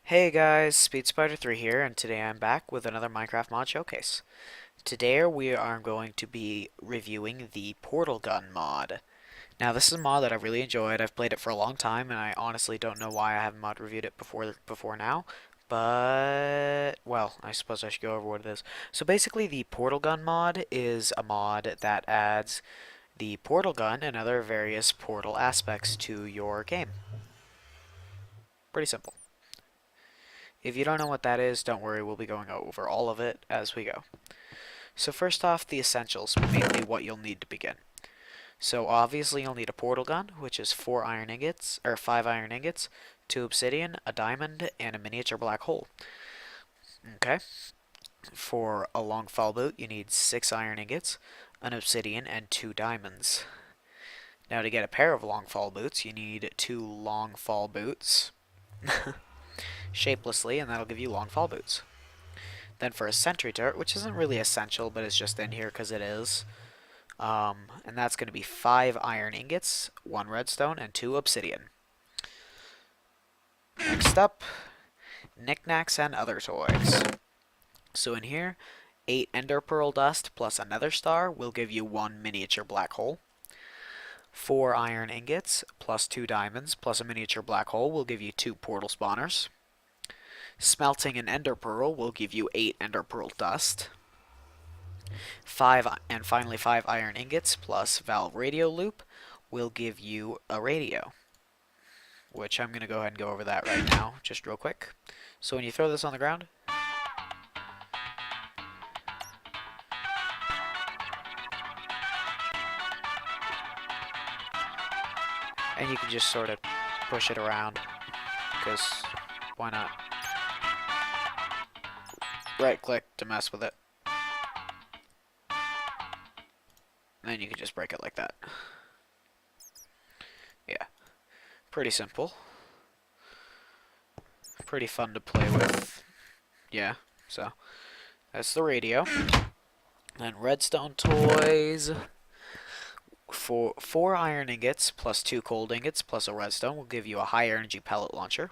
Hey guys, SpeedSpider3 here, and today I'm back with another Minecraft mod showcase. Today we are going to be reviewing the Portal Gun mod. Now this is a mod that I've really enjoyed. I've played it for a long time, and I honestly don't know why I haven't mod reviewed it before now. But, well, I suppose I should go over what it is. So basically the Portal Gun mod is a mod that adds the Portal Gun and other various Portal aspects to your game. Pretty simple. If you don't know what that is, don't worry, we'll be going over all of it as we go. So first off, the essentials, mainly what you'll need to begin. So obviously you'll need a portal gun, which is 5 iron ingots, 2 obsidian, a diamond, and a miniature black hole. Okay. For a long fall boot, you need 6 iron ingots, an obsidian, and 2 diamonds. Now to get a pair of long fall boots, you need 2 long fall boots. Shapelessly, and that'll give you long fall boots. Then for a sentry turret, which isn't really essential, but it's just in here because it is, and that's going to be 5 iron ingots, 1 redstone, and 2 obsidian. Next up, knickknacks and other toys. So in here, 8 ender pearl dust plus a nether star will give you 1 miniature black hole. 4 iron ingots plus 2 diamonds plus a miniature black hole will give you 2 portal spawners. Smelting an ender pearl will give you 8 ender pearl dust. 5 and finally 5 iron ingots plus valve radio loop will give you a radio, which I'm going to go ahead and go over that right now, just real quick. So when you throw this on the ground, and you can just sort of push it around, because why not? Right click to mess with it. And then you can just break it like that. Yeah. Pretty simple. Pretty fun to play with. Yeah, so that's the radio. Then redstone toys. For 4 iron ingots plus 2 cold ingots plus a redstone will give you a high energy pellet launcher.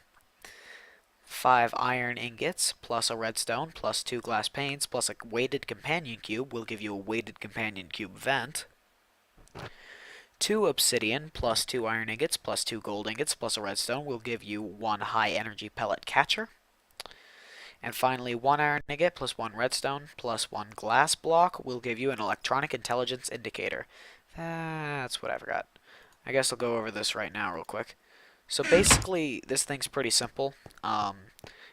5 iron ingots plus a redstone plus 2 glass panes plus a weighted companion cube will give you a weighted companion cube vent. 2 obsidian plus 2 iron ingots plus 2 gold ingots plus a redstone will give you 1 high energy pellet catcher. And finally, 1 iron ingot plus 1 redstone plus 1 glass block will give you an electronic intelligence indicator. That's what I forgot. I guess I'll go over this right now real quick. So basically, this thing's pretty simple.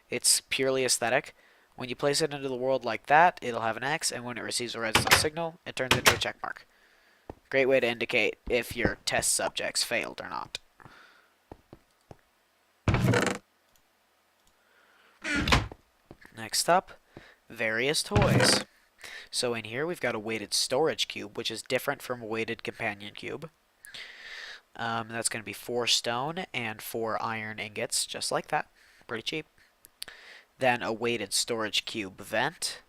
It's purely aesthetic. When you place it into the world like that, it'll have an X, and when it receives a redstone signal, it turns into a check mark. Great way to indicate if your test subjects failed or not. Next up, various toys. So in here we've got a weighted storage cube, which is different from a weighted companion cube. That's going to be 4 stone and 4 iron ingots, just like that. Pretty cheap. Then a weighted storage cube vent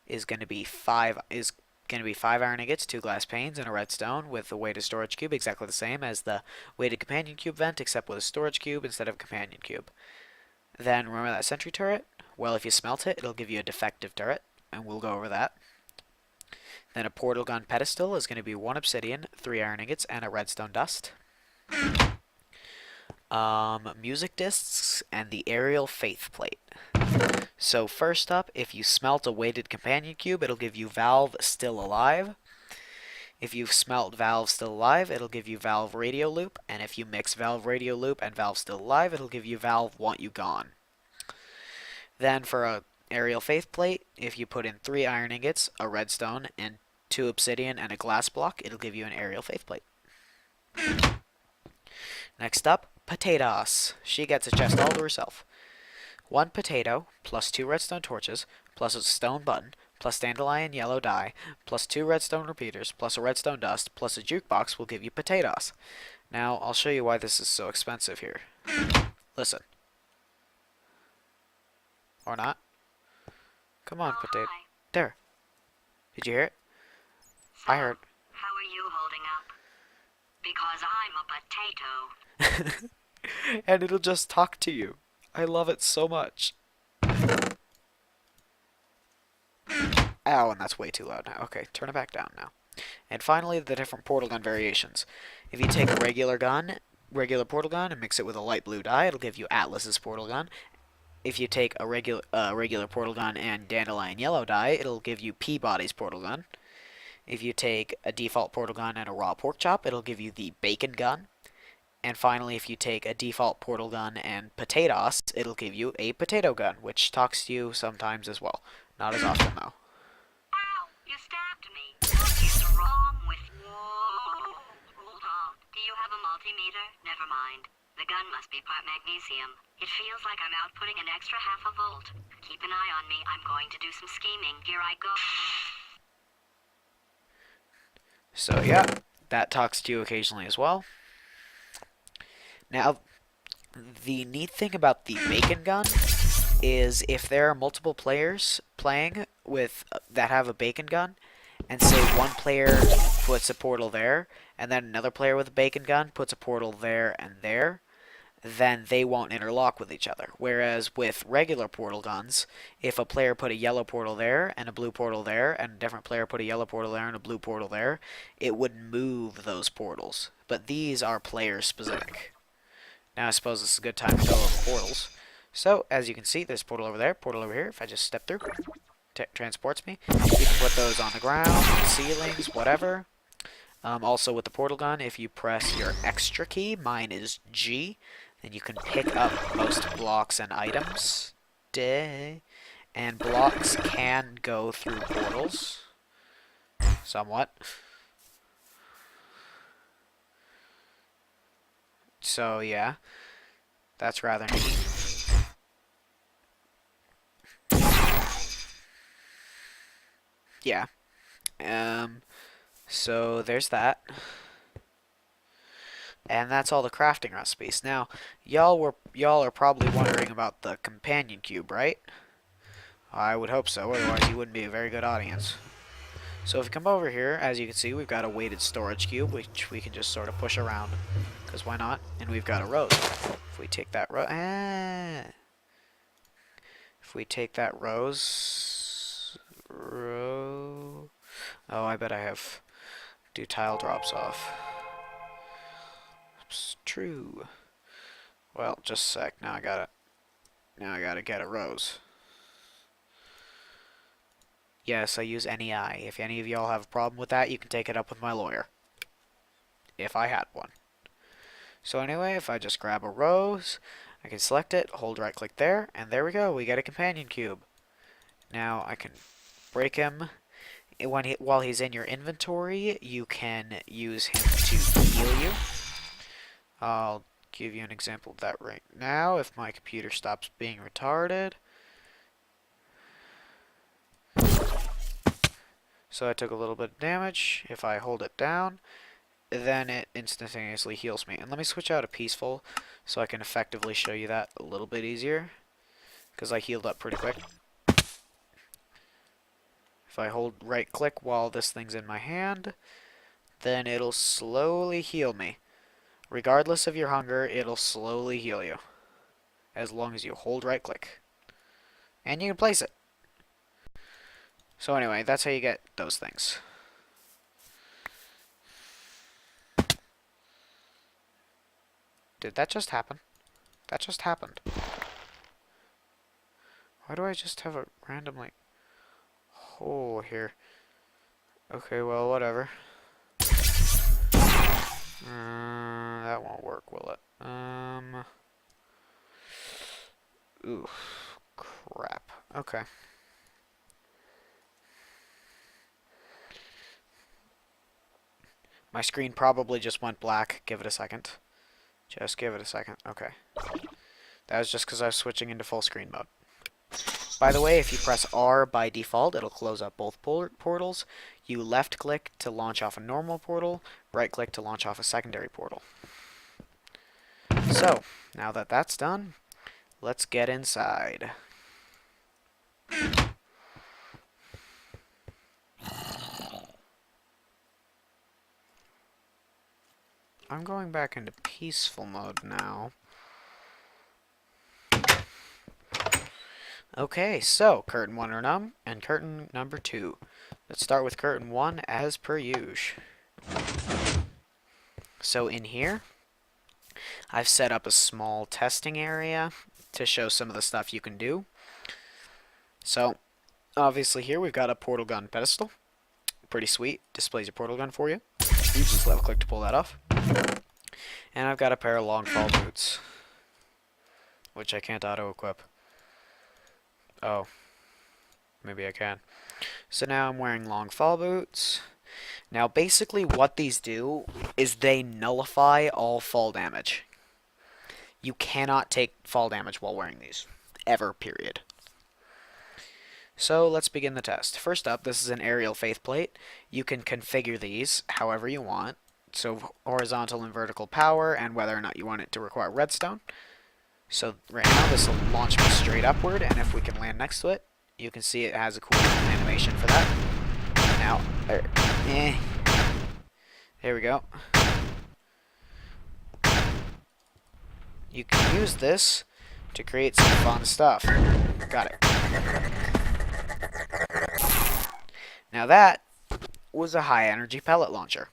is going to be 5 iron ingots, 2 glass panes, and a redstone with a weighted storage cube, exactly the same as the weighted companion cube vent, except with a storage cube instead of a companion cube. Then remember that sentry turret? Well, if you smelt it, it'll give you a defective turret, and we'll go over that. Then a portal gun pedestal is going to be 1 obsidian, 3 iron ingots, and a redstone dust. Music discs and the aerial faith plate. So first up, if you smelt a weighted companion cube, it'll give you Valve Still Alive. If you've smelt Valve Still Alive, it'll give you Valve Radio Loop. And if you mix Valve Radio Loop and Valve Still Alive, it'll give you Valve Want You Gone. Then for a aerial faith plate, if you put in 3 iron ingots, a redstone, and 2 obsidian and a glass block, it'll give you an aerial faith plate. Next up, Potatoes. She gets a chest all to herself. 1 potato plus 2 redstone torches plus a stone button plus dandelion yellow dye plus 2 redstone repeaters plus a redstone dust plus a jukebox will give you potatoes. Now I'll show you why this is so expensive here. Listen. Or not. Come on, potato. There. Did you hear it? So, I heard. How are you holding up? Because I'm a potato. And it'll just talk to you. I love it so much. Ow, and that's way too loud now. Okay, turn it back down now. And finally, the different portal gun variations. If you take a regular portal gun, and mix it with a light blue dye, it'll give you Atlas's portal gun. If you take a regular portal gun and dandelion yellow dye, it'll give you Peabody's portal gun. If you take a default portal gun and a raw pork chop, it'll give you the bacon gun. And finally, if you take a default portal gun and potatoes, it'll give you a potato gun, which talks to you sometimes as well. Not as often, though. Ow! You stabbed me. What is wrong with you? Hold on. Do you have a multimeter? Never mind. The gun must be part magnesium. It feels like I'm outputting an extra half a volt. Keep an eye on me. I'm going to do some scheming. Here I go. So yeah, that talks to you occasionally as well. Now, the neat thing about the bacon gun is if there are multiple players playing with that have a bacon gun, and say one player puts a portal there, and then another player with a bacon gun puts a portal there and there, then they won't interlock with each other. Whereas with regular portal guns, if a player put a yellow portal there and a blue portal there, and a different player put a yellow portal there and a blue portal there, it would move those portals. But these are player specific. Now I suppose this is a good time to go over portals. So, as you can see, there's a portal over there, portal over here. If I just step through, transports me. You can put those on the ground, ceilings, whatever. Also with the portal gun, if you press your extra key, mine is G, then you can pick up most blocks and items. And blocks can go through portals. Somewhat. So, yeah. That's rather neat. Yeah. So there's that. And that's all the crafting recipes. Now, y'all are probably wondering about the companion cube, right? I would hope so, otherwise you wouldn't be a very good audience. So if you come over here, as you can see, we've got a weighted storage cube, which we can just sort of push around, because why not? And we've got a rose. If we take that row, oh, I bet I have do tile drops off. It's true. Well, just a sec. Now I gotta get a rose. Yes, I use NEI. If any of y'all have a problem with that, you can take it up with my lawyer. If I had one. So anyway, if I just grab a rose, I can select it, hold right click there, and there we go. We get a companion cube. Now I can break him. While he's in your inventory, you can use him to heal you. I'll give you an example of that right now. If my computer stops being retarded. So I took a little bit of damage. If I hold it down, then it instantaneously heals me. And let me switch out to peaceful so I can effectively show you that a little bit easier, because I healed up pretty quick. If I hold right click while this thing's in my hand, then it'll slowly heal me. Regardless of your hunger, it'll slowly heal you. As long as you hold right click. And you can place it. So anyway, that's how you get those things. Did that just happen? That just happened. Why do I just have a random, like, hole here? Okay, well, whatever. That won't work, will it? Ooh, crap. Okay. My screen probably just went black. Give it a second. Just give it a second. Okay. That was just because I was switching into full screen mode. By the way, if you press R by default, it'll close up both portals. You left click to launch off a normal portal, right click to launch off a secondary portal. So, now that that's done, let's get inside. I'm going back into peaceful mode now. Okay, so curtain 1 and curtain number 2. Let's start with curtain 1 as per usual. So in here, I've set up a small testing area to show some of the stuff you can do. So, obviously here we've got a portal gun pedestal. Pretty sweet. Displays your portal gun for you. You just left click to pull that off. And I've got a pair of long fall boots, which I can't auto-equip. Oh. Maybe I can. So now I'm wearing long fall boots. Now basically what these do is they nullify all fall damage. You cannot take fall damage while wearing these. Ever, period. So let's begin the test. First up, this is an aerial faceplate. You can configure these however you want. So horizontal and vertical power, and whether or not you want it to require redstone. So right now this will launch me straight upward, and if we can land next to it, you can see it has a cool animation for that. Now, there we go. You can use this to create some fun stuff. Got it. Now that was a high energy pellet launcher.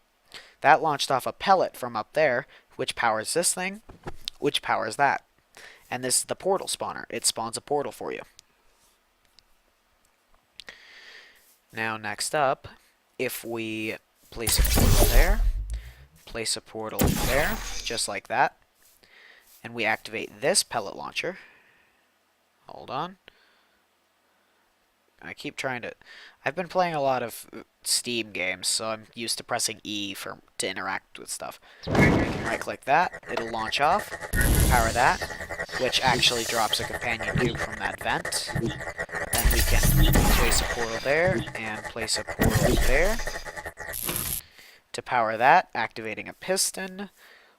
That launched off a pellet from up there, which powers this thing, which powers that. And this is the portal spawner. It spawns a portal for you. Now next up, if we place a portal there, place a portal there, just like that, and we activate this pellet launcher. Hold on. I keep trying to... I've been playing a lot of Steam games, so I'm used to pressing E to interact with stuff. You can right-click that, it'll launch off, power that, which actually drops a companion cube from that vent. Then we can place a portal there, and place a portal there. To power that, activating a piston,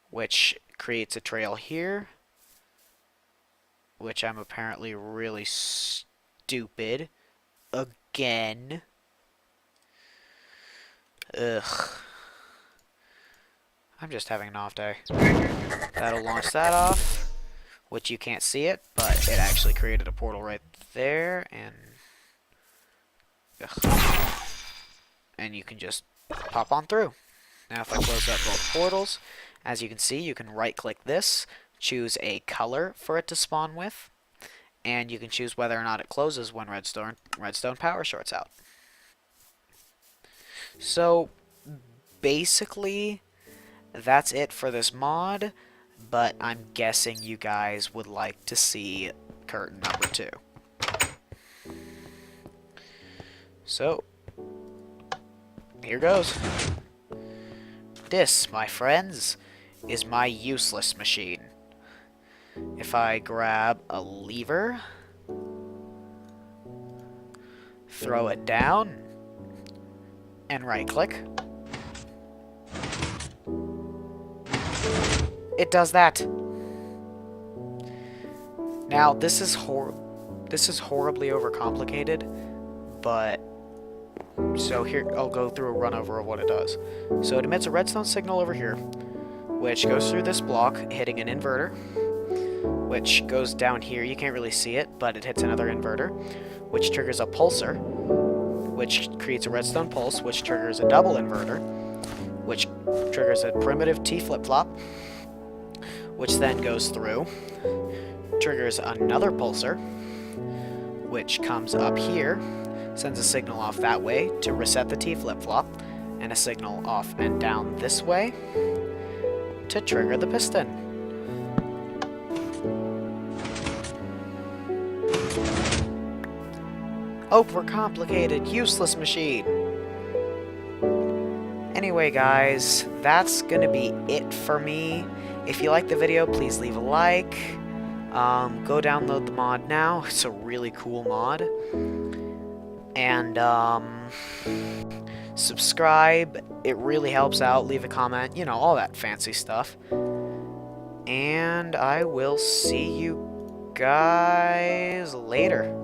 which creates a trail here, which I'm apparently really stupid. Again. Ugh. I'm just having an off day. That'll launch that off, which you can't see it, but it actually created a portal right there, and... Ugh. And you can just pop on through. Now if I close up both portals, as you can see, you can right-click this, choose a color for it to spawn with, and you can choose whether or not it closes when redstone power shorts out. So basically that's it for this mod, but I'm guessing you guys would like to see curtain number 2. So here goes. This, my friends, is my useless machine. If I grab a lever, throw it down, and right-click, it does that. Now, this is horribly overcomplicated, but so here I'll go through a run over of what it does. So it emits a redstone signal over here, which goes through this block, hitting an inverter, which goes down here. You can't really see it, but it hits another inverter, which triggers a pulsar, which creates a redstone pulse, which triggers a double inverter, which triggers a primitive T flip-flop, which then goes through, triggers another pulsar, which comes up here, sends a signal off that way to reset the T flip-flop, and a signal off and down this way to trigger the piston. Overcomplicated, useless machine. Anyway, guys, that's gonna be it for me. If you liked the video, please leave a like. Go download the mod now. It's a really cool mod. And, subscribe. It really helps out. Leave a comment. You know, all that fancy stuff. And I will see you guys later.